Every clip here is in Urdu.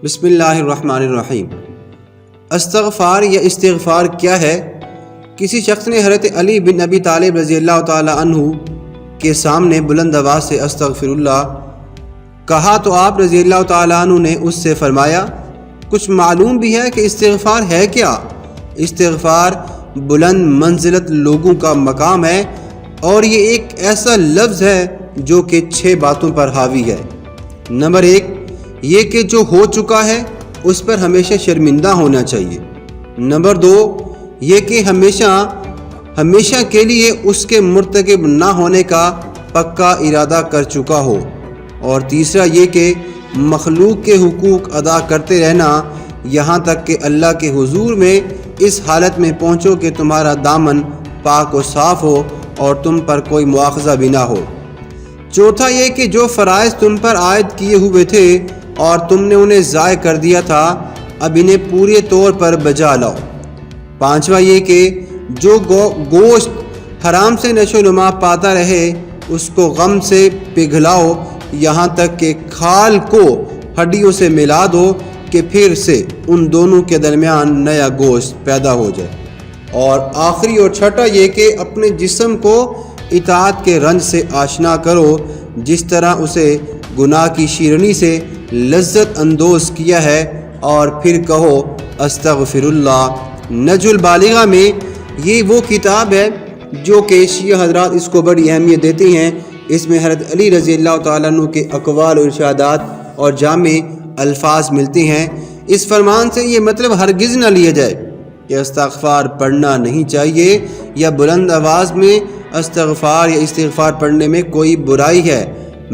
بسم اللہ الرحمن الرحیم۔ استغفار یا استغفار کیا ہے؟ کسی شخص نے حضرت علی بن ابی طالب رضی اللہ تعالی عنہ کے سامنے بلند آواز سے استغفر اللہ کہا تو آپ رضی اللہ تعالی عنہ نے اس سے فرمایا، کچھ معلوم بھی ہے کہ استغفار ہے کیا؟ استغفار بلند منزلت لوگوں کا مقام ہے اور یہ ایک ایسا لفظ ہے جو کہ 6 باتوں پر حاوی ہے۔ نمبر 1، یہ کہ جو ہو چکا ہے اس پر ہمیشہ شرمندہ ہونا چاہیے۔ نمبر 2، یہ کہ ہمیشہ کے لیے اس کے مرتکب نہ ہونے کا پکا ارادہ کر چکا ہو۔ اور تیسرا یہ کہ مخلوق کے حقوق ادا کرتے رہنا یہاں تک کہ اللہ کے حضور میں اس حالت میں پہنچو کہ تمہارا دامن پاک و صاف ہو اور تم پر کوئی مواخذہ بھی نہ ہو۔ چوتھا یہ کہ جو فرائض تم پر عائد کیے ہوئے تھے اور تم نے انہیں ضائع کر دیا تھا اب انہیں پورے طور پر بجا لاؤ۔ پانچواں یہ کہ جو گوشت حرام سے نشو و نما پاتا رہے اس کو غم سے پگھلاؤ یہاں تک کہ کھال کو ہڈیوں سے ملا دو کہ پھر سے ان دونوں کے درمیان نیا گوشت پیدا ہو جائے۔ اور آخری اور چھٹا یہ کہ اپنے جسم کو اطاعت کے رنج سے آشنا کرو جس طرح اسے گناہ کی شیرنی سے لذت اندوز کیا ہے، اور پھر کہو استغفر اللہ۔ نجم البالغہ میں یہ وہ کتاب ہے جو کہ شیعہ حضرات اس کو بڑی اہمیت دیتے ہیں۔ اس میں حضرت علی رضی اللہ تعالیٰ عنہ کے اقوال و ارشادات اور جامع الفاظ ملتے ہیں۔ اس فرمان سے یہ مطلب ہرگز نہ لیا جائے کہ استغفار پڑھنا نہیں چاہیے یا بلند آواز میں استغفار یا استغفار پڑھنے میں کوئی برائی ہے،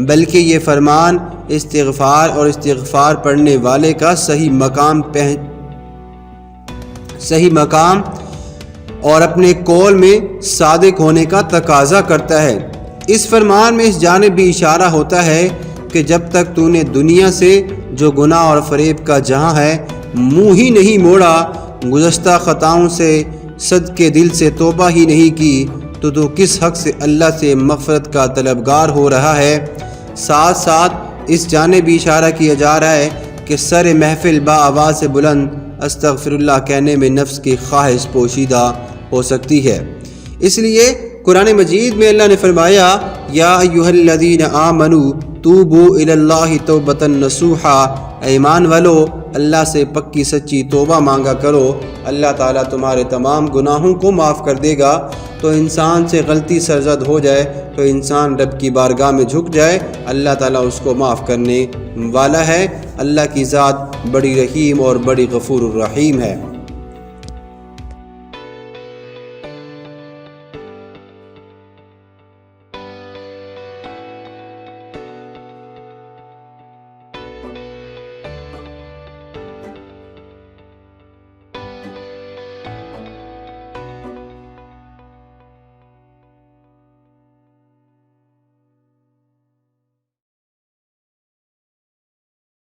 بلکہ یہ فرمان استغفار اور استغفار پڑھنے والے کا صحیح مقام اور اپنے قول میں صادق ہونے کا تقاضا کرتا ہے۔ اس فرمان میں اس جانب بھی اشارہ ہوتا ہے کہ جب تک تو نے دنیا سے جو گناہ اور فریب کا جہاں ہے منہ ہی نہیں موڑا، گزشتہ خطاؤں سے صدقے دل سے توبہ ہی نہیں کی تو کس حق سے اللہ سے مغفرت کا طلبگار ہو رہا ہے۔ ساتھ ساتھ اس جانب بھی اشارہ کیا جا رہا ہے کہ سر محفل با آواز سے بلند استغفر اللہ کہنے میں نفس کی خواہش پوشیدہ ہو سکتی ہے۔ اس لیے قرآن مجید میں اللہ نے فرمایا، یا ایھا الذین آمنوا توبوا الی اللہ توبۃ نصوحا، ایمان والو اللہ سے پکی سچی توبہ مانگا کرو، اللہ تعالیٰ تمہارے تمام گناہوں کو معاف کر دے گا۔ تو انسان سے غلطی سرزد ہو جائے تو انسان رب کی بارگاہ میں جھک جائے، اللہ تعالیٰ اس کو معاف کرنے والا ہے۔ اللہ کی ذات بڑی رحیم اور بڑی غفور الرحیم ہے۔